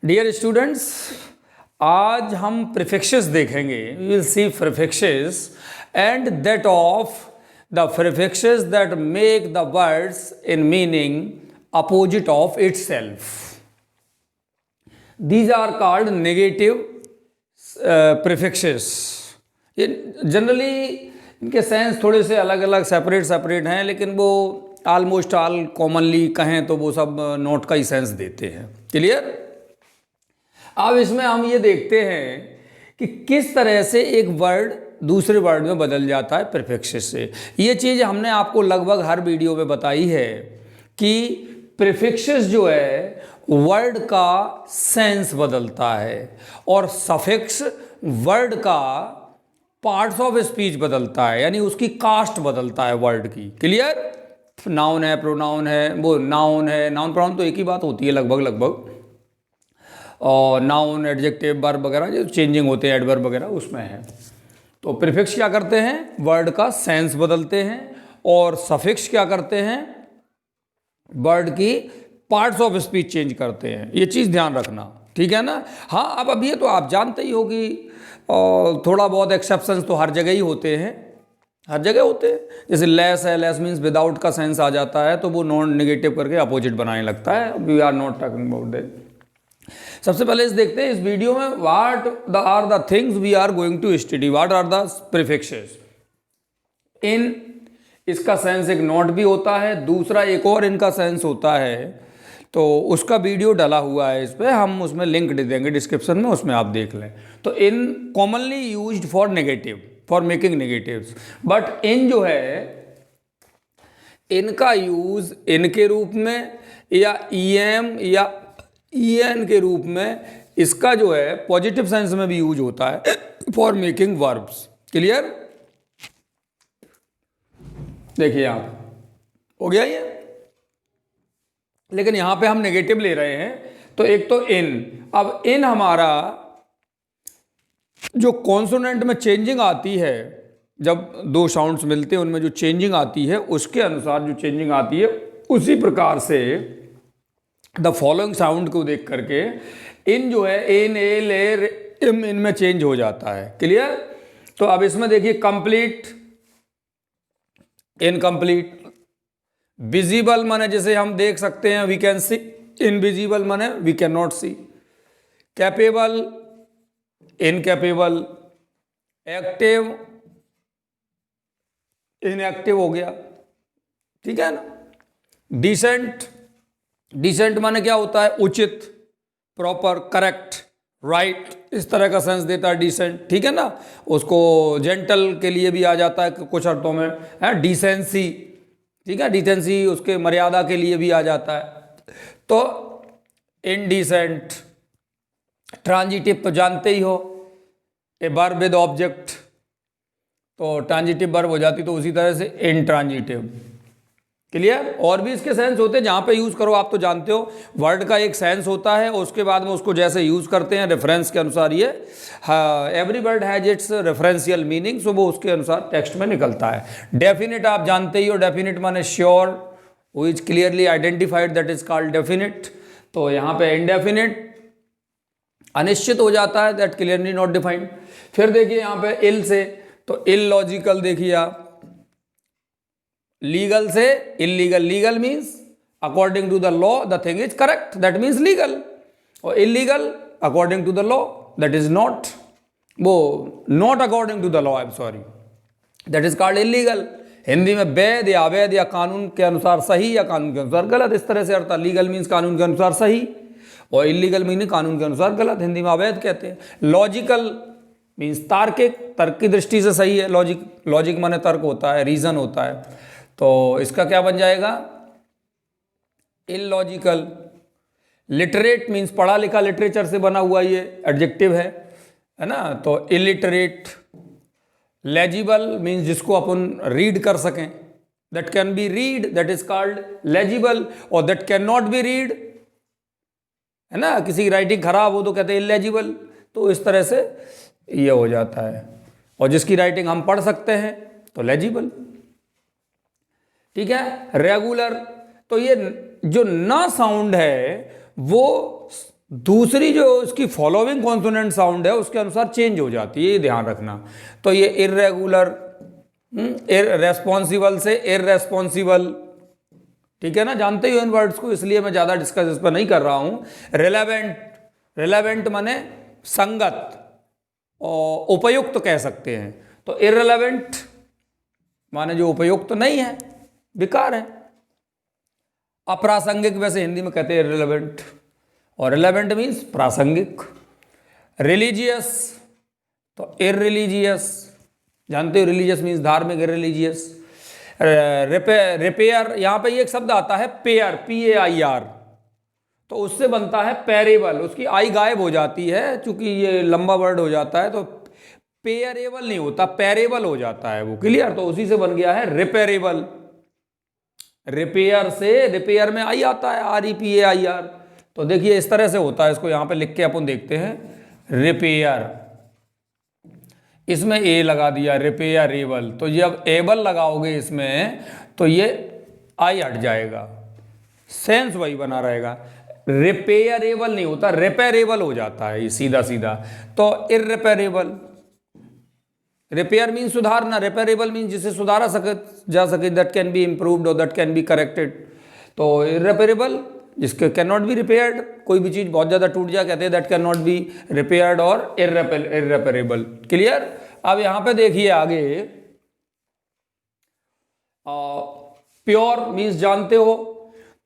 Dear students, आज हम prefixes देखेंगे. We will see prefixes and that of the prefixes that make the words in meaning opposite of itself. These are called negative prefixes. Generally इनके sense थोड़े से अलग अलग separate हैं, लेकिन वो ऑलमोस्ट ऑल कॉमनली कहें तो वो सब नोट का ही सेंस देते हैं. क्लियर? अब इसमें हम ये देखते हैं कि किस तरह से एक वर्ड दूसरे वर्ड में बदल जाता है प्रीफिक्सेस से. ये चीज़ हमने आपको लगभग हर वीडियो में बताई है कि प्रीफिक्सेस जो है वर्ड का सेंस बदलता है और सफिक्स वर्ड का पार्ट्स ऑफ स्पीच बदलता है, यानी उसकी कास्ट बदलता है वर्ड की. क्लियर? नाउन है, प्रोनाउन है, वो नाउन है, नाउन प्रोनाउन तो एक ही बात होती है लगभग. और नाउन, एडजेक्टिव, वर्ब वगैरह जो चेंजिंग होते हैं, एडवर्ब वगैरह उसमें है. तो प्रीफिक्स क्या करते हैं? वर्ड का सेंस बदलते हैं. और सफिक्स क्या करते हैं? वर्ड की पार्ट्स ऑफ स्पीच चेंज करते हैं. ये चीज़ ध्यान रखना, ठीक है ना? हाँ, अब ये तो आप जानते ही हो कि थोड़ा बहुत एक्सेप्शंस तो हर जगह ही होते हैं, हर जगह होते हैं. जैसे लेस है, लेस मीन्स विदाउट का सेंस आ जाता है तो वो नॉन नेगेटिव करके अपोजिट बनाने लगता है. We are not talking about that. सबसे पहले इस देखते हैं इस वीडियो में what are the things we are going to study. What are the prefixes. इन इसका सेंस एक नोट भी होता है, दूसरा एक और इनका सेंस होता है, तो उसका वीडियो डाला हुआ है इस पर, हम उसमें लिंक दे देंगे डिस्क्रिप्शन में, उसमें आप देख लें. तो in commonly used for negative, for making negatives. But in जो है इनका यूज इनके रूप में या ईएम या ईएन के रूप में, इसका जो है पॉजिटिव सेंस में भी यूज होता है फॉर मेकिंग वर्ब्स. क्लियर? देखिए आप हो गया ये. लेकिन यहां पे हम नेगेटिव ले रहे हैं. तो एक तो इन, अब इन हमारा जो कॉन्सोनेंट में चेंजिंग आती है, जब दो साउंड्स मिलते हैं उनमें जो चेंजिंग आती है उसके अनुसार जो चेंजिंग आती है, उसी प्रकार से द फॉलोइंग साउंड को देख करके इन जो है इन, ए, ले, इम, इनमें चेंज हो जाता है. क्लियर? तो अब इसमें देखिए कंप्लीट, इनकम्प्लीट. विजिबल माने जैसे हम देख सकते हैं, वी कैन सी. इनविजिबल माने we can not see. Capable, incapable. Active, inactive हो गया. ठीक है ना? डिसेंट, डिसेंट माने क्या होता है? उचित, प्रॉपर, करेक्ट, राइट, इस तरह का सेंस देता है डिसेंट. ठीक है ना? उसको जेंटल के लिए भी आ जाता है कुछ अर्थों में, है डिसेंसी. ठीक है? डिसेंसी उसके मर्यादा के लिए भी आ जाता है. तो इनडिसेंट. ट्रांजिटिव तो जानते ही हो, ए वर्ब विद ऑब्जेक्ट, तो ट्रांजिटिव वर्ब हो जाती, तो उसी तरह से इनट्रांजिटिव. क्लियर? और भी इसके सेंस होते हैं, जहाँ पे यूज़ करो आप तो जानते हो. वर्ड का एक सेंस होता है, उसके बाद में उसको जैसे यूज़ करते हैं रेफरेंस के अनुसार. ये every word has its referential meaning, so वो उसके अनुसार टेक्स्ट में निकलता है. डेफिनेट आप जानते ही हो, डेफिनेट माने श्योर, वो is clearly identified, that is called definite. तो यहाँ पे इनडेफिनेट, अनिश्चित हो जाता है, दैट क्लियरली नॉट डिफाइंड. फिर देखिए यहाँ पे इल से, तो इलॉजिकल देखिए आप. लीगल से illegal. Legal means according to the law the thing is correct, that means legal. और illegal according to the law, that is not, वो not according to the law, I am sorry, that is called illegal. Hindi में वैध या अवैध, या कानून के अनुसार सही या कानून के अनुसार गलत, इस तरह से अर्थ. लीगल मीन्स कानून के अनुसार सही, और इलीगल मीनिंग कानून के अनुसार गलत, हिंदी में अवैध कहते हैं. लॉजिकल मीन्स तार्किक, तर्क की दृष्टि से सही है. लॉजिक, लॉजिक माने तर्क होता है, रीजन होता है. तो इसका क्या बन जाएगा? इलॉजिकल. लिटरेट मीन्स पढ़ा लिखा, लिटरेचर से बना हुआ, ये एडजेक्टिव है ना? तो इलिटरेट. लेजिबल मीन्स जिसको अपन रीड कर सकें, that can be read, that is called legible. और that can not be read, है ना? किसी की राइटिंग खराब हो तो कहते हैं इलेजिबल. तो इस तरह से ये हो जाता है. और जिसकी राइटिंग हम पढ़ सकते हैं तो लेजिबल. ठीक है? रेगुलर, तो ये जो ना साउंड है वो दूसरी जो इसकी फॉलोइंग कॉन्सोनेंट साउंड है उसके अनुसार चेंज हो जाती है, ये ध्यान रखना। तो ये इर्रेगुलर, रेस्पॉन्सिबल से इर्रेस्पॉन्सिबल, ठीक है ना, जानते ही हो इन वर्ड्स को, इसलिए मैं ज़्यादा डिस्कस इस पर नहीं कर रहा हूँ। रिलेवेंट, रिलेवेंट माने संगत और उपयुक्त कह सकते हैं। तो इर्रेलेवेंट माने जो उपयुक्त नहीं है, बेकार है। अप्रासंगिक वैसे हिंदी में कहते हैं इर्रेलेवेंट, और रिलेवेंट मीन्स प्रासंगिक। रिलीजियस तो इररिलीजियस, जानते हो रिलीजियस मीन्स धार्मिक, इररिलीजियस। रिपेयर, यहाँ पे ये एक शब्द आता है पेयर, PAIR, तो उससे बनता है पेरेबल, उसकी आई गायब हो जाती है चूंकि ये लंबा वर्ड हो जाता है, तो पेयरेबल नहीं होता, पेरेबल हो जाता है वो, क्लियर। तो उसी से बन गया है रिपेरेबल। रिपेयर से, रिपेयर में आई आता है REPAIR, तो देखिए इस तरह से होता है, इसको यहां पे लिख के अपन देखते हैं, रिपेयर, इसमें ए लगा दिया, रिपेयरेबल। तो जब एबल लगाओगे इसमें तो ये आई हट जाएगा, सेंस वही बना रहेगा। रिपेयरेबल नहीं होता, रिपेयरेबल हो जाता है ये सीधा सीधा। तो इररिपेयरेबल, रिपेयर मीन सुधारना, रिपेयरेबल मीन जिसे सुधारा जा सके, दैट कैन बी इम्प्रूव्ड और दैट कैन बी करेक्टेड। तो इररिपेयरेबल जिसके कैन नॉट बी रिपेयर्ड, कोई भी चीज बहुत ज्यादा टूट जाए कहते हैं that can not B repaired और इररिपेयरेबल, क्लियर। अब यहां पे देखिए आगे, प्योर मीन्स जानते हो,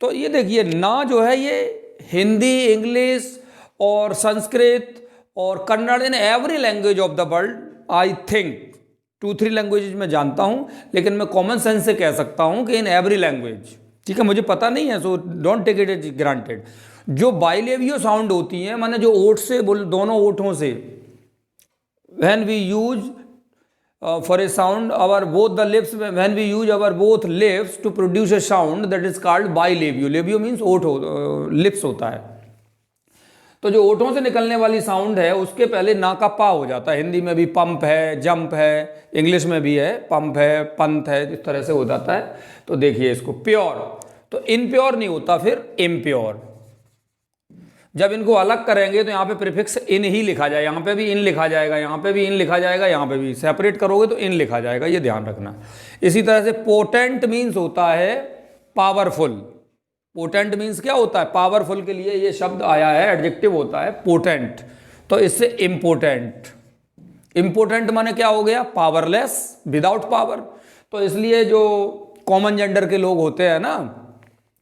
तो ये देखिए ना जो है ये हिंदी, इंग्लिश और संस्कृत और Kannada, in every language of the world, I think 2-3 languages में जानता हूं, लेकिन मैं कॉमन सेंस से कह सकता हूं कि इन एवरी लैंग्वेज, ठीक है, मुझे पता नहीं है, so don't take it as granted. जो बाइलेबियो साउंड होती है, माने जो ओठ से, दोनों ओठों से, when we use for a sound our both the lips, when we use our both lips to produce a sound, that is called bilabial. Labio means ओठ, लिप्स होता है। तो जो ओठों से निकलने वाली साउंड है उसके पहले ना का पा हो जाता है। हिंदी में भी पंप है, जंप है, इंग्लिश में भी है, पंप है, पंथ है, इस तरह से हो जाता है। तो देखिए इसको प्योर, तो इनप्योर नहीं होता, फिर इम्प्योर। जब इनको अलग करेंगे तो यहाँ पे प्रीफिक्स इन ही लिखा जाए, यहाँ पे भी इन लिखा जाएगा, यहाँ पे भी इन लिखा जाएगा, यहाँ पे भी सेपरेट करोगे तो इन लिखा जाएगा, ये ध्यान रखना। इसी तरह से पोटेंट मीन्स होता है पावरफुल। पोटेंट मीन्स क्या होता है, पावरफुल के लिए ये शब्द आया है, एडजेक्टिव होता है पोटेंट। तो इससे इम्पोर्टेंट, इम्पोर्टेंट माने क्या हो गया, पावरलेस, विदाउट पावर। तो इसलिए जो कॉमन जेंडर के लोग होते हैं ना,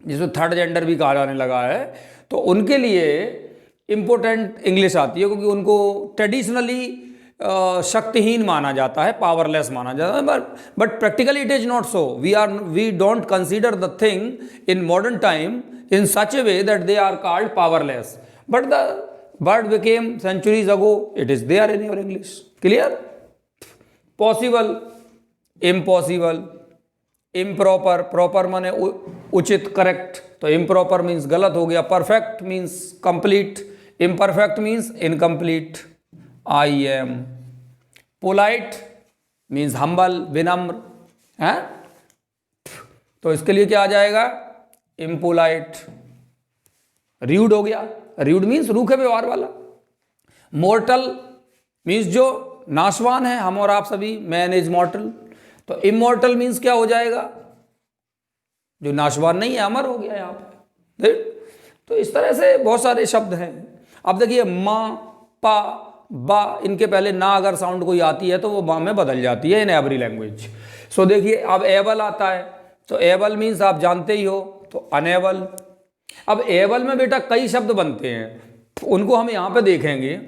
जिसको थर्ड जेंडर भी कहा जाने लगा है, तो उनके लिए इम्पोर्टेंट इंग्लिश आती है, क्योंकि उनको ट्रेडिशनली शक्तिहीन माना जाता है, पावरलेस माना जाता है। But practically it is not so. We don't consider the thing in modern time in such a way that they are called powerless, but the word became centuries ago, it is there in your English, clear. Possible, impossible, improper, proper माने उचित, correct, तो improper means गलत हो गया। Perfect means complete, imperfect means incomplete. I am polite means humble, विनम्र है, तो इसके लिए क्या आ जाएगा, इम्पोलाइट। र्यूड हो गया, र्यूड मीन्स रूखे व्यवहार वाला। मॉर्टल मीन्स जो नाशवान है, हम और आप सभी, मैन इज मॉर्टल। तो इमॉर्टल मीन्स क्या हो जाएगा, जो नाशवान नहीं है, अमर हो गया यहाँ पे। तो इस तरह से बहुत सारे शब्द हैं। अब देखिए माँ, पा, बा, इनके पहले ना अगर साउंड कोई आती है तो वो बा में बदल जाती है इन एवरी लैंग्वेज। सो देखिए अब एबल आता है, तो एबल मीन्स आप जानते ही हो, तो अनेबल। अब एबल में बेटा कई शब्द बनते हैं, उनको हम यहां पे देखेंगे।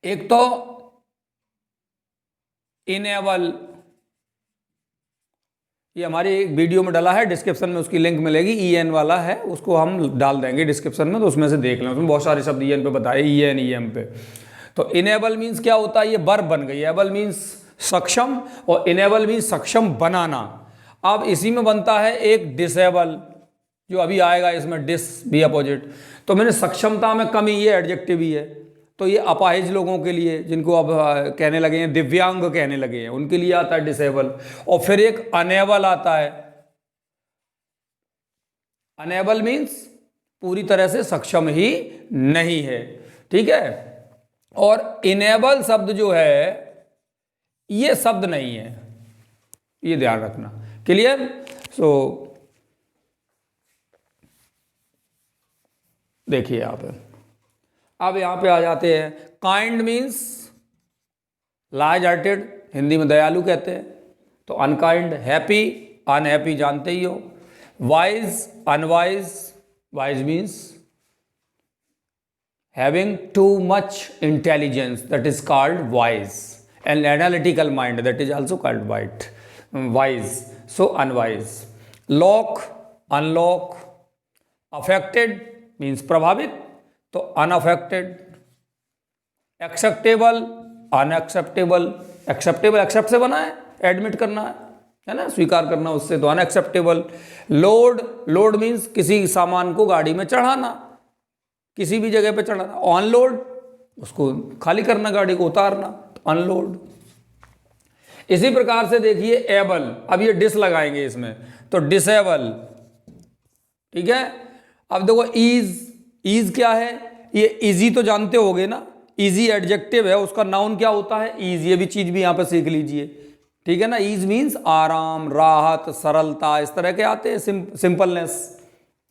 एक तो इनेबल, ये हमारी एक वीडियो में डाला है, डिस्क्रिप्शन में उसकी लिंक मिलेगी, EN वाला है, उसको हम डाल देंगे डिस्क्रिप्शन में, तो उसमें से देख लें, उसमें बहुत सारे शब्द EN पे बताए, EN EM पे। तो इनेबल मीन्स क्या होता है, ये वर्ब बन गई। एबल मीन्स सक्षम और इनेबल मीन्स सक्षम बनाना। अब इसी में बनता है एक डिसेबल, जो अभी आएगा इसमें, डिस भी अपोजिट। तो मैंने सक्षमता में कमी, ये एडजेक्टिव ही है, तो ये अपाहिज लोगों के लिए, जिनको अब कहने लगे हैं दिव्यांग कहने लगे हैं, उनके लिए आता है डिसेबल। और फिर एक अनेबल आता है। अनेबल मीन्स पूरी तरह से सक्षम ही नहीं है। ठीक है, और इनेबल शब्द जो है ये शब्द नहीं है, ये ध्यान रखना। क्लियर? सो देखिए अब यहां पे आ जाते हैं। Kind means large hearted, Hindi में दयालु कहते हैं, तो अनकाइंड। हैप्पी, अनहैप्पी जानते ही हो। Wise, unwise, wise means having too much intelligence, that is called wise, and analytical mind, that is also called wise, so unwise. Lock, unlock. Affected means प्रभावित, तो unaffected. Acceptable, unacceptable. Acceptable accept से बना है, admit करना है ना, स्वीकार करना उससे, तो अनएक्सेप्टेबल। लोड, लोड मीन्स किसी सामान को गाड़ी में चढ़ाना, किसी भी जगह पे चढ़ाना। ऑनलोड, उसको खाली करना, गाड़ी को उतारना, तो अनलोड। इसी प्रकार से देखिए एबल, अब ये डिस लगाएंगे इसमें, तो डिसेबल। ठीक है, अब देखो ईज, ईज क्या है? ये इजी तो जानते होगे ना, इजी एडजेक्टिव है, उसका नाउन क्या होता है? ईज। ये भी चीज भी यहां पे सीख लीजिए। ठीक है ना, ईज मीन्स आराम, राहत, सरलता, इस तरह के आते हैं, सिंपलनेस,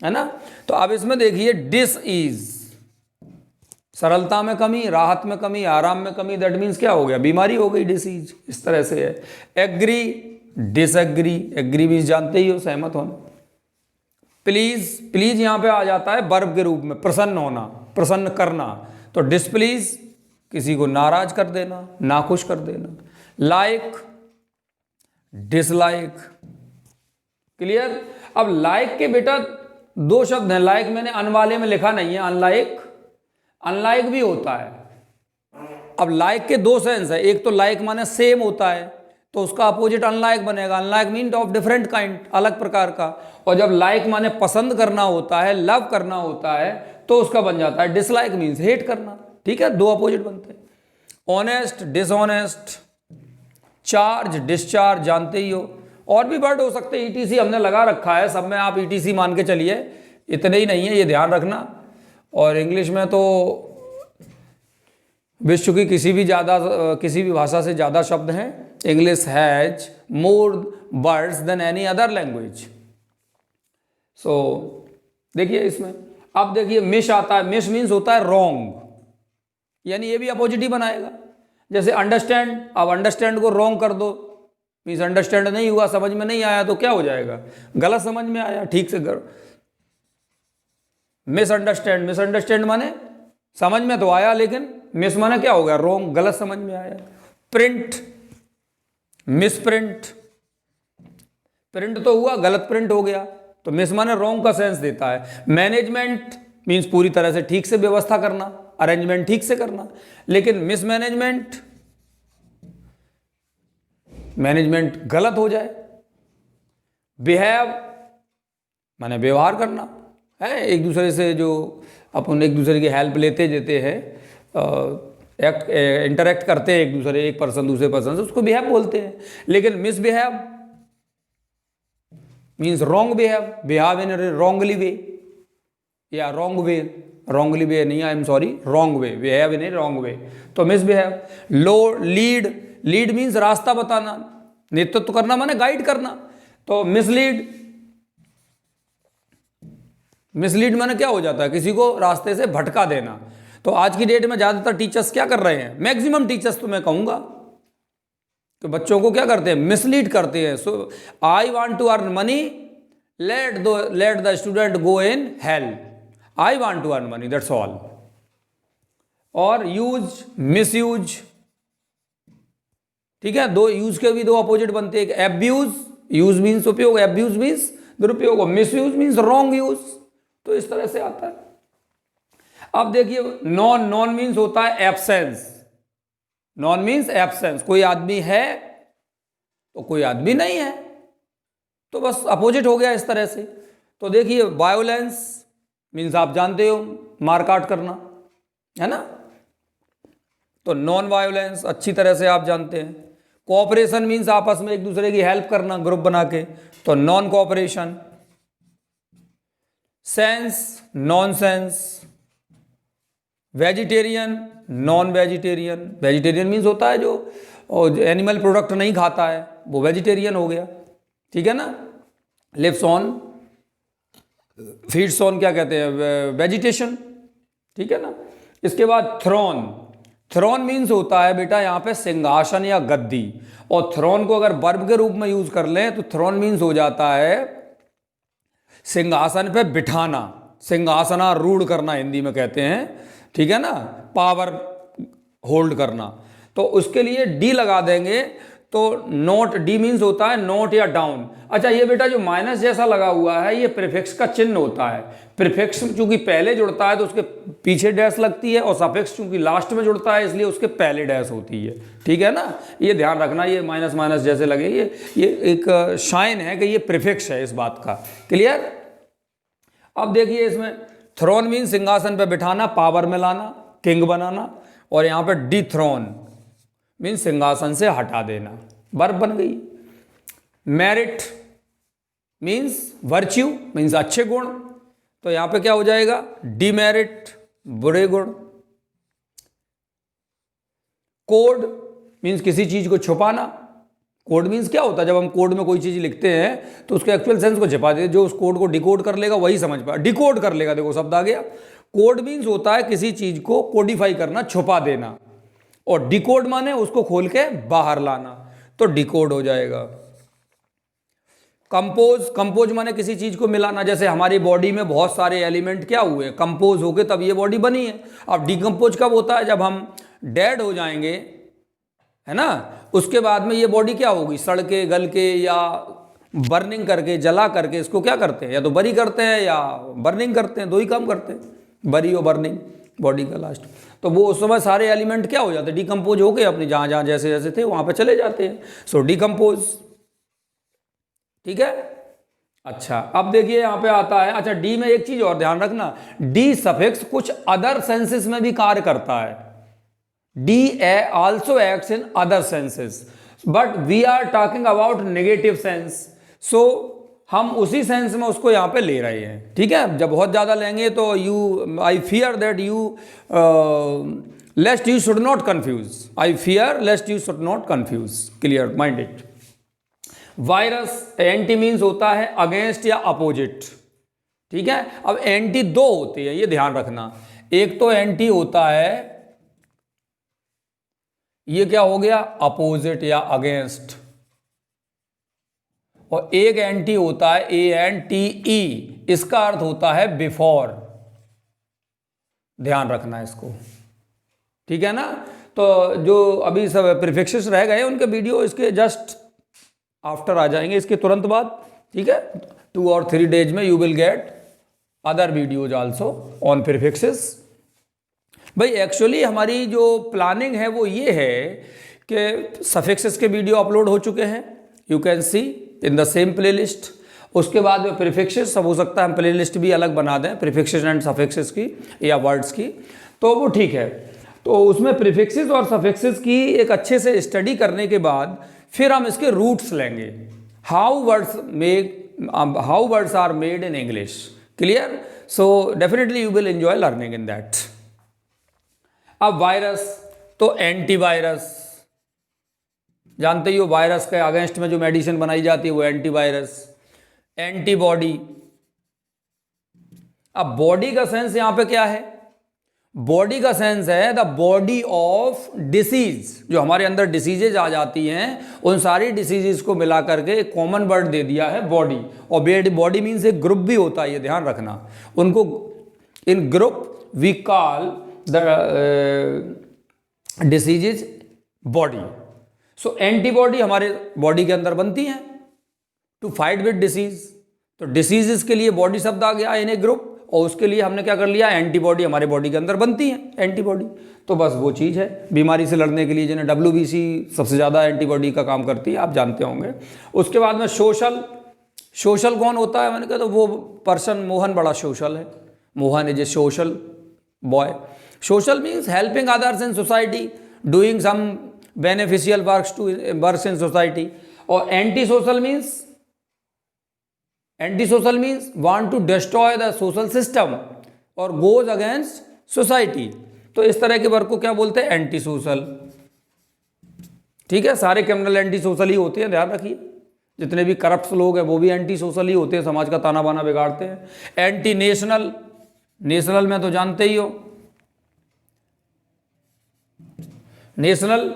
है ना। तो अब इसमें देखिए डिस ईज, सरलता में कमी, राहत में कमी, आराम में कमी, दैट मीन्स क्या हो गया? बीमारी हो गई, डिसीज, इस तरह से है। Agree, disagree. एग्री मीन्स जानते ही हो, सहमत होना। प्लीज, प्लीज यहां पे आ जाता है वर्ब के रूप में, प्रसन्न होना, प्रसन्न करना, तो डिसप्लीज किसी को नाराज कर देना, नाखुश कर देना। Like, dislike. क्लियर? अब लाइक के बेटा दो शब्द हैं, लाइक मैंने अनवाले में लिखा नहीं है, अनलाइक, अनलाइक भी होता है। अब लाइक के दो सेंस है, एक तो लाइक माने सेम होता है, तो उसका अपोजिट अनलाइक बनेगा। Unlike mean of different kind, अलग प्रकार का। और जब लाइक माने पसंद करना होता है, लव करना होता है, तो उसका बन जाता है डिसलाइक मीन्स हेट करना। ठीक है, दो अपोजिट बनते हैं। Honest, dishonest. चार्ज, डिस्चार्ज जानते ही हो। और भी वर्ड हो सकते हैं, ईटीसी हमने लगा रखा है, सब में आप ईटीसी मान के चलिए, इतने ही नहीं है, ये ध्यान रखना। और इंग्लिश में तो विश्व की किसी भी भाषा से ज़्यादा शब्द हैं। English has more words than any other language. So देखिए इसमें, अब देखिए मिस आता है, मिस मीन्स होता है रॉन्ग, यानी ये भी अपोजिट ही बनाएगा। जैसे अंडरस्टैंड, अब अंडरस्टैंड को रॉन्ग कर दो, मीन्स अंडरस्टैंड नहीं हुआ, समझ में नहीं आया, तो क्या हो जाएगा? गलत समझ में आया, ठीक से करो। मिसअंडरस्टैंड, मिसअंडरस्टैंड माने समझ में तो आया, लेकिन मिस माने क्या हो गया? रॉन्ग, गलत समझ में आया। Print, misprint. प्रिंट तो हुआ, गलत प्रिंट हो गया, तो मिस माने रॉन्ग का सेंस देता है। मैनेजमेंट मीन्स पूरी तरह से ठीक से व्यवस्था करना, अरेंजमेंट ठीक से करना, लेकिन मिसमैनेजमेंट, मैनेजमेंट गलत हो जाए। बिहेव माने व्यवहार करना है, एक दूसरे से जो अपन एक दूसरे की हेल्प लेते देते हैं, इंटरेक्ट करते हैं एक पर्सन दूसरे पर्सन से, उसको बिहेव बोलते हैं। लेकिन misbehave means wrong behave, behave in wrongly way, या रॉन्ग वे, रॉन्गली वे नहीं, I am sorry, wrong way, behave in a wrong way, तो मिसबिहेव। लीड, लीड मीन्स रास्ता बताना, नेतृत्व करना माने गाइड करना, तो मिसलीड, मिसलीड माने क्या हो जाता है? किसी को रास्ते से भटका देना। तो आज की डेट में ज़्यादातर टीचर्स क्या कर रहे हैं? मैक्सिमम टीचर्स तो मैं कहूँगा कि बच्चों को क्या करते हैं? मिसलीड करते हैं। So I want to earn money, let the student go in hell, I want to earn money, that's all. और यूज, मिसयूज, ठीक है, दो यूज के भी दो अपोजिट बनते हैं। एब्यूज, यूज मीन्स उपयोग, एब्यूज मीन्स दुरुपयोग, और मिसयूज मीन्स रॉन्ग यूज, तो इस तरह से आता है। अब देखिए नॉन, नॉन मीन्स होता है एब्सेंस, नॉन मीन्स एब्सेंस, कोई आदमी है तो कोई आदमी नहीं है, तो बस अपोजिट हो गया इस तरह से। तो देखिए वायोलेंस मीन्स आप जानते हो, मारकाट करना, है ना, तो नॉन वायोलेंस अच्छी तरह से आप जानते हैं। कोऑपरेशन मीन्स आपस में एक दूसरे की हेल्प करना, ग्रुप बना के, तो non cooperation. Sense, non sense, vegetarian, non vegetarian. Vegetarian means होता है जो एनिमल प्रोडक्ट नहीं खाता है, वो वेजिटेरियन हो गया, ठीक है ना। लिव्स ऑन, फीड्स ऑन, क्या कहते हैं, वेजिटेशन, ठीक है ना। इसके बाद थ्रोन। थ्रोन मीन्स होता है बेटा यहाँ पे सिंहासन या गद्दी, और थ्रोन को अगर वर्ब के रूप में यूज कर लें तो थ्रोन मीन्स हो जाता है सिंहासन पे बिठाना, सिंहासनारूढ़ करना हिंदी में कहते हैं, ठीक है ना, पावर होल्ड करना। तो उसके लिए डी लगा देंगे, तो नोट, डी मीन्स होता है नोट या डाउन। अच्छा ये बेटा जो माइनस जैसा लगा हुआ है ये प्रीफिक्स का चिन्ह होता है। प्रीफिक्स चूंकि पहले जुड़ता है तो उसके पीछे डैश लगती है, और सफिक्स चूंकि लास्ट में जुड़ता है इसलिए उसके पहले डैश होती है, ठीक है ना। ये ध्यान रखना, ये माइनस माइनस जैसे लगे ये एक शाइन है कि ये प्रीफिक्स है इस बात का, क्लियर। अब देखिए इसमें थ्रोन मीन सिंहासन पे बिठाना, पावर में लाना, किंग बनाना, और यहाँ पे डी थ्रोन मीन सिंहासन से हटा देना, वर्ब बन गई। मेरिट मीन्स वर्च्यू, मीन्स अच्छे गुण, तो यहां पे क्या हो जाएगा, डीमेरिट, बुरे गुण। कोड मीन्स किसी चीज को छुपाना। कोड मीन्स क्या होता है, जब हम कोड में कोई चीज लिखते हैं तो उसके एक्चुअल सेंस को छिपा देते, जो उस कोड को डिकोड कर लेगा वही समझ पाए, डिकोड कर लेगा, देखो शब्द आ गया। कोड मीन्स होता है किसी चीज को कोडिफाई करना, छुपा देना, और डिकोड माने उसको खोल के बाहर लाना, तो डिकोड हो जाएगा। कंपोज, कंपोज माने किसी चीज को मिलाना, जैसे हमारी बॉडी में बहुत सारे एलिमेंट क्या हुए, कंपोज हो गए तब ये बॉडी बनी है। अब डिकम्पोज कब होता है, जब हम डेड हो जाएंगे, है ना, उसके बाद में ये बॉडी क्या होगी, सड़ के, गल के, या बर्निंग करके, जला करके इसको क्या करते हैं, या तो बरी करते हैं या बर्निंग करते हैं, दो ही काम करते हैं, बरी और बर्निंग बॉडी का लास्ट। तो वो उस समय सारे एलिमेंट क्या हो जाते हैं, डिकम्पोज हो के अपने जहां जहां जैसे जैसे थे वहां पे चले जाते हैं, सो डिकम्पोज, ठीक है। अच्छा अब देखिए यहां पे आता है, अच्छा डी में एक चीज और ध्यान रखना, डी सफिक्स कुछ अदर सेंसेस में भी कार्य करता है। The also acts in other senses, but we are talking about negative sense, so हम उसी सेंस में उसको यहां पे ले रहे हैं, ठीक है। जब बहुत ज्यादा लेंगे तो I fear that you लेस्ट you should not confuse, I fear लेस्ट you should not confuse, clear minded. Virus, anti means होता है अगेंस्ट या अपोजिट, ठीक है। अब एंटी दो होते हैं, ये ध्यान रखना, एक तो एंटी होता है, ये क्या हो गया, अपोजिट या अगेंस्ट, और एक एंटी होता है ANTE, इसका अर्थ होता है बिफोर, ध्यान रखना इसको, ठीक है ना। तो जो अभी सब प्रीफिक्सेस रह गए उनके वीडियो इसके जस्ट आफ्टर आ जाएंगे, इसके तुरंत बाद, ठीक है। 2 और 3 डेज में you will get other videos also on prefixes. भाई एक्चुअली हमारी जो प्लानिंग है वो ये है कि सफिक्सेस के वीडियो अपलोड हो चुके हैं, you can see in the same playlist. उसके बाद में प्रीफिक्सेस, सब हो सकता है हम प्लेलिस्ट भी अलग बना दें प्रीफिक्सेस एंड सफिक्सेस की या वर्ड्स की, तो वो ठीक है। तो उसमें प्रीफिक्सेस और सफिक्सेस की एक अच्छे से स्टडी करने के बाद फिर हम इसके रूट्स लेंगे, how words are made in English, clear. So definitely you will enjoy learning in that. अब वायरस, तो एंटीवायरस, जानते ही हो वायरस के अगेंस्ट में जो मेडिसिन बनाई जाती है वो एंटीवायरस। एंटीबॉडी, अब बॉडी का सेंस यहां पे क्या है, बॉडी का सेंस है द बॉडी ऑफ डिसीज, जो हमारे अंदर डिसीजेज आ जाती हैं उन सारी डिसीजेज को मिला करके एक कॉमन वर्ड दे दिया है बॉडी। और बॉडी मीन्स एक ग्रुप भी होता है, ये ध्यान रखना, उनको in group we call the diseases body. So antibody हमारे बॉडी के अंदर बनती हैं टू फाइट विद डिसीज, तो डिसीजेस के लिए बॉडी शब्द आ गया इन ए ग्रुप, और उसके लिए हमने क्या कर लिया, एंटीबॉडी हमारे बॉडी के अंदर बनती है एंटीबॉडी। तो बस वो चीज़ है बीमारी से लड़ने के लिए, जिन्हें WBC सबसे ज़्यादा एंटीबॉडी का काम करती है, आप जानते होंगे। उसके बाद में सोशल, सोशल कौन होता है, मैंने कहा तो वो पर्सन, मोहन बड़ा सोशल है, Mohan is a social boy. Social means helping others in society, doing some beneficial works in society. और anti social means, anti social means want to destroy the social system और गोज अगेंस्ट सोसाइटी। तो इस तरह के वर्ग को क्या बोलते हैं? Anti social. ठीक है, सारे क्रिमिनल एंटी सोशल ही होते हैं, ध्यान रखिए। जितने भी करप्ट लोग हैं वो भी एंटी सोशल ही होते हैं, समाज का ताना बाना बिगाड़ते हैं। एंटी नेशनल, नेशनल में तो जानते ही हो, नेशनल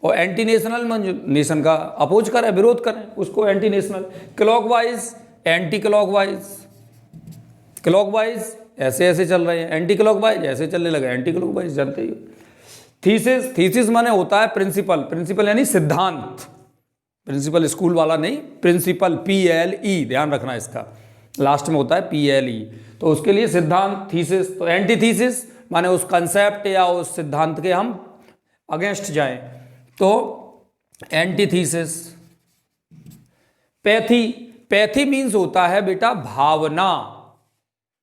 और एंटी नेशनल में जो नेशन का अपोज करें, विरोध करें, उसको anti national. Clockwise, anti clockwise, clockwise ऐसे ऐसे चल रहे हैं, एंटी क्लॉकवाइज ऐसे चलने लगे, एंटी क्लॉकवाइज जानते ही हो। थीसिस, थीसिस माने होता है प्रिंसिपल, प्रिंसिपल यानी सिद्धांत, प्रिंसिपल स्कूल वाला नहीं, प्रिंसिपल PLE, ध्यान रखना इसका, लास्ट में होता है PLE, तो उसके लिए सिद्धांत थीसिस। तो एंटी थीसिस माने उस कंसेप्ट या उस सिद्धांत के हम अगेंस्ट जाएं, तो anti thesis. Pathy, pathy means होता है बेटा भावना,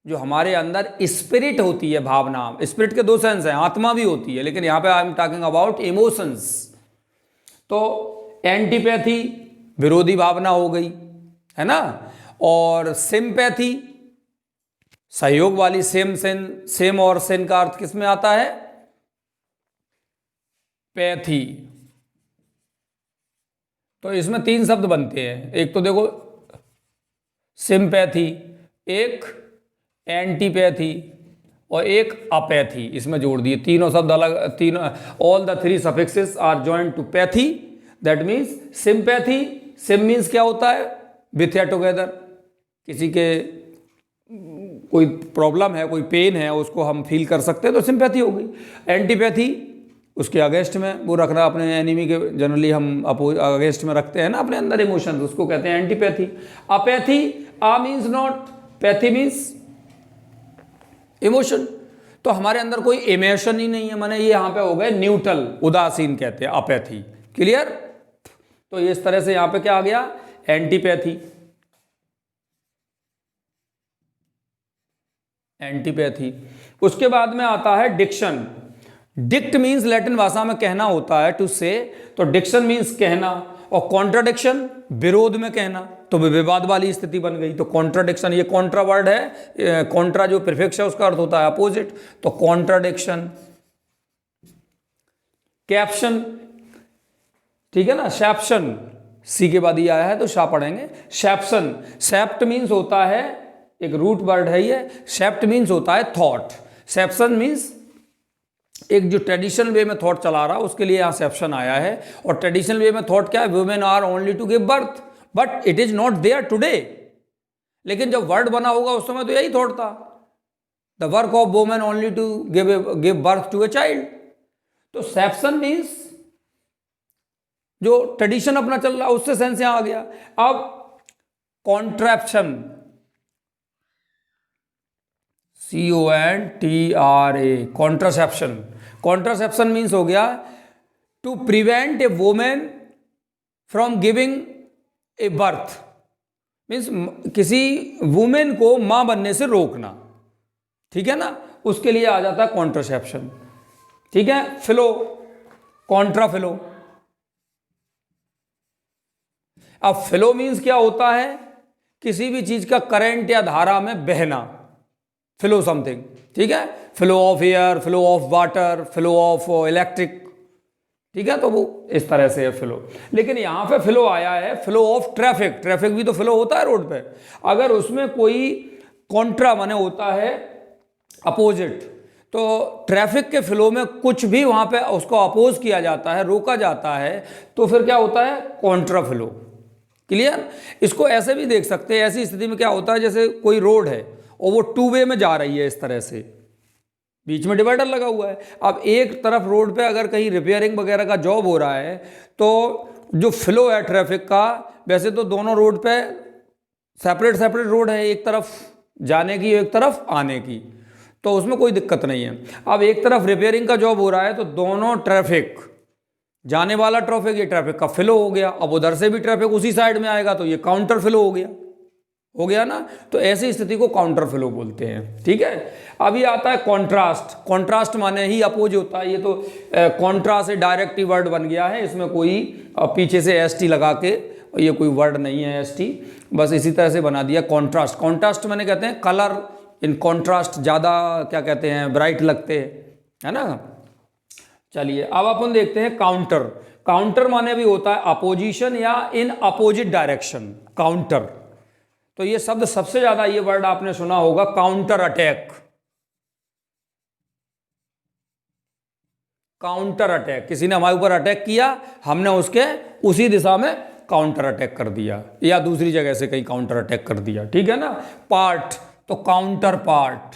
जो हमारे अंदर स्पिरिट होती है, भावना। स्पिरिट के दो सेंस हैं, आत्मा भी होती है, लेकिन यहां पे I am talking about emotions. तो एंटीपैथी विरोधी भावना हो गई, है ना। और सिंपैथी सहयोग वाली, सेम सेन, सेम और सेन का अर्थ किस में आता है? पैथी। तो इसमें तीन शब्द बनते हैं, एक तो देखो सिंपैथी, एक एंटीपैथी और एक अपैथी, इसमें जोड़ दिए तीनों शब्द अलग, तीनों, all the three suffixes are joint to pathy, that means sympathy. Sym means क्या होता है? विथ या टुगेदर, किसी के कोई प्रॉब्लम है, कोई पेन है, उसको हम फील कर सकते हैं, तो सिंपैथी हो गई। एंटीपैथी उसके अगेंस्ट में वो रखना, अपने एनिमी के जनरली हम अगेंस्ट में रखते हैं ना अपने अंदर इमोशंस, उसको कहते हैं antipathy. Apathy, a means not, pathy means emotion, तो हमारे अंदर कोई इमोशन ही नहीं है, माने ये यहां पे हो गए न्यूट्रल, उदासीन कहते हैं अपैथी। क्लियर? तो इस तरह से यहां पे क्या आ गया? Antipathy, antipathy. उसके बाद में आता है डिक्शन। डिक्ट मीन्स लैटिन भाषा में कहना होता है, टू से, तो डिक्शन मीन्स कहना, और कॉन्ट्राडिक्शन विरोध में कहना, तो विवाद वाली स्थिति बन गई। तो कॉन्ट्राडिक्शन, ये कॉन्ट्रा वर्ड है, कॉन्ट्रा जो प्रीफिक्स है उसका अर्थ होता है अपोजिट, तो कॉन्ट्राडिक्शन। कैप्शन, ठीक है ना, शैप्शन, सी के बाद ही आया है तो शा पढ़ेंगे। शैप्शन, सेप्ट मीन्स होता है, एक रूट वर्ड है ये, सेप्ट मीन्स होता है थॉट, सेप्शन मीन्स एक जो ट्रेडिशनल वे में थॉट चला रहा, उसके लिए यहाँ सेप्शन आया है। और ट्रेडिशनल वे में थॉट क्या है? Women are only to give birth, but it is not there today. लेकिन जब वर्ड बना होगा उस समय तो यही थॉट था, the work of women only to give birth to a child. तो सेप्शन मीन्स जो ट्रेडिशन अपना चल रहा है, उससे सेंस यहां आ गया। अब contraption, CONTRA, contraception. Contraception means हो गया to prevent a women from giving a birth, means किसी वुमेन को मां बनने से रोकना, ठीक है ना, उसके लिए आ जाता है कॉन्ट्रासेप्शन। ठीक है। फिलो, कॉन्ट्राफिलो। अब फिलो मीन्स क्या होता है? किसी भी चीज का करंट या धारा में बहना, फ्लो समथिंग, ठीक है, flow of air, flow of water, flow of electric, ठीक है, तो वो इस तरह से है फ्लो। लेकिन यहां पे फ्लो आया है फ्लो ऑफ ट्रैफिक, ट्रैफिक भी तो फ्लो होता है रोड पे, अगर उसमें कोई कॉन्ट्रा माने होता है अपोजिट, तो ट्रैफिक के फ्लो में कुछ भी वहां पे उसको अपोज किया जाता है, रोका जाता है, तो फिर क्या होता है? Contra flow. क्लियर? इसको ऐसे भी देख सकते हैं, ऐसी स्थिति में क्या होता है, जैसे कोई रोड है और वो टू वे में जा रही है, इस तरह से बीच में डिवाइडर लगा हुआ है। अब एक तरफ रोड पे अगर कहीं रिपेयरिंग वगैरह का जॉब हो रहा है, तो जो फ्लो है ट्रैफिक का, वैसे तो दोनों रोड पे सेपरेट सेपरेट रोड है, एक तरफ जाने की एक तरफ आने की, तो उसमें कोई दिक्कत नहीं है। अब एक तरफ रिपेयरिंग का जॉब हो रहा है, तो दोनों ट्रैफिक, जाने वाला ट्रैफिक, ये ट्रैफिक का फ्लो हो गया, अब उधर से भी ट्रैफिक उसी साइड में आएगा, तो ये काउंटर फ्लो हो गया ना। तो ऐसी स्थिति को काउंटर फ्लो बोलते हैं। ठीक है। अभी आता है कॉन्ट्रास्ट। कॉन्ट्रास्ट माने ही अपोज होता है, ये तो कॉन्ट्रा से डायरेक्ट ही वर्ड बन गया है, इसमें कोई पीछे से ST लगा के और ये कोई वर्ड नहीं है ST, बस इसी तरह से बना दिया। कॉन्ट्रास्ट, कॉन्ट्रास्ट मैंने कहते हैं कलर इन कॉन्ट्रास्ट ज़्यादा क्या कहते हैं ब्राइट लगते हैं, है ना। चलिए अब अपन देखते हैं काउंटर। काउंटर माने भी होता है अपोजिशन या इन अपोजिट डायरेक्शन, काउंटर। तो ये शब्द सबसे ज्यादा ये वर्ड आपने सुना होगा, काउंटर अटैक। काउंटर अटैक, किसी ने हमारे ऊपर अटैक किया, हमने उसके उसी दिशा में काउंटर अटैक कर दिया, या दूसरी जगह से कहीं काउंटर अटैक कर दिया, ठीक है ना। पार्ट, तो काउंटर पार्ट।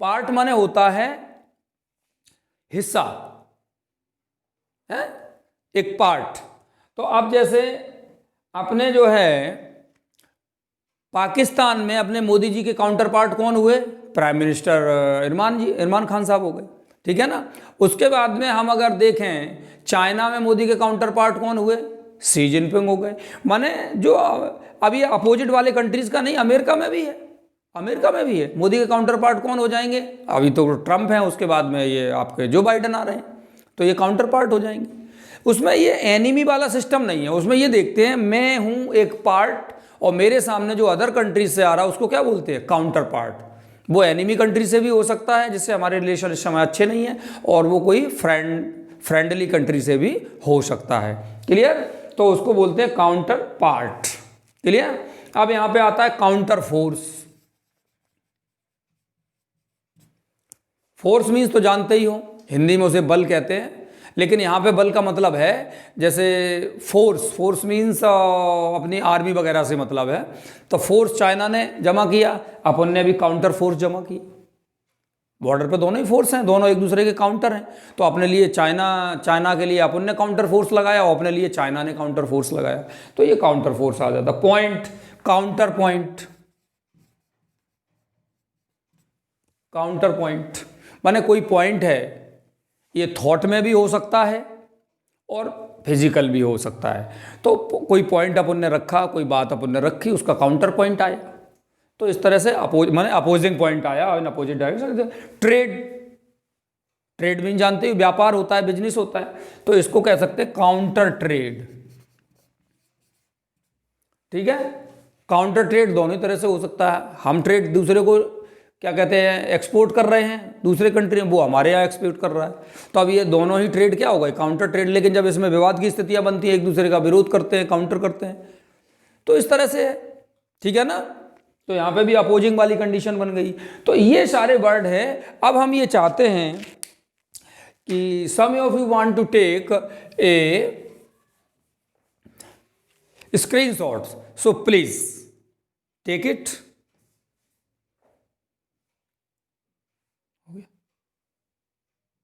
पार्ट माने होता है हिस्सा, है एक पार्ट। तो अब जैसे अपने जो है पाकिस्तान में अपने मोदी जी के काउंटर पार्ट कौन हुए, प्राइम मिनिस्टर इरमान खान साहब हो गए, ठीक है ना। उसके बाद में हम अगर देखें चाइना में मोदी के काउंटर पार्ट कौन हुए, शी जिनपिंग हो गए। माने जो अभी अपोजिट वाले कंट्रीज का नहीं, अमेरिका में भी है, अमेरिका में भी है मोदी के काउंटर पार्ट कौन हो जाएंगे, अभी तो ट्रंप हैं, उसके बाद में ये आपके जो बाइडन आ रहे हैं, तो ये काउंटर पार्ट हो जाएंगे। उसमें ये एनिमी वाला सिस्टम नहीं है, उसमें ये देखते हैं मैं हूं एक पार्ट और मेरे सामने जो अदर कंट्रीज से आ रहा है उसको क्या बोलते हैं, काउंटर पार्ट। वो एनिमी कंट्री से भी हो सकता है जिससे हमारे रिलेशन इस समय अच्छे नहीं है, और वो कोई फ्रेंडली कंट्री से भी हो सकता है। क्लियर, तो उसको बोलते हैं काउंटर पार्ट। क्लियर। अब यहां पे आता है काउंटर फोर्स। फोर्स मीन्स तो जानते ही हो, हिंदी में उसे बल कहते हैं, लेकिन यहाँ पे बल का मतलब है जैसे फोर्स मीन्स अपनी आर्मी वगैरह से मतलब है। तो फोर्स चाइना ने जमा किया, अपन ने भी काउंटर फोर्स जमा किया। बॉर्डर पे दोनों ही फोर्स हैं, दोनों एक दूसरे के काउंटर हैं। तो अपने लिए चाइना के लिए अपन ने काउंटर फोर्स लगाया और अपने लिए चाइना ने काउंटर फोर्स लगाया, तो ये काउंटर फोर्स आ जाता। Point, counter point, counter point माने कोई पॉइंट है, ये थॉट में भी हो सकता है और फिजिकल भी हो सकता है। तो कोई पॉइंट अपन ने रखा, कोई बात अपन ने रखी, उसका काउंटर पॉइंट आया। तो इस तरह से माने अपोजिंग पॉइंट आया in opposite direction. Trade mean जानते हो व्यापार होता है, बिजनेस होता है, तो इसको कह सकते हैं काउंटर ट्रेड, ठीक है। काउंटर ट्रेड दोनों तरह से हो सकता है। हम ट्रेड दूसरे को क्या कहते हैं एक्सपोर्ट कर रहे हैं दूसरे कंट्री में, वो हमारे यहाँ एक्सपोर्ट कर रहा है, तो अब ये दोनों ही ट्रेड क्या होगा, काउंटर ट्रेड। लेकिन जब इसमें विवाद की स्थितियां बनती हैं, एक दूसरे का विरोध करते हैं, काउंटर करते हैं, तो इस तरह से है, ठीक है ना। तो यहाँ पे भी अपोजिंग वाली कंडीशन बन गई। तो ये सारे वर्ड है। अब हम ये चाहते हैं कि some of you want to take a screenshots, so please take it.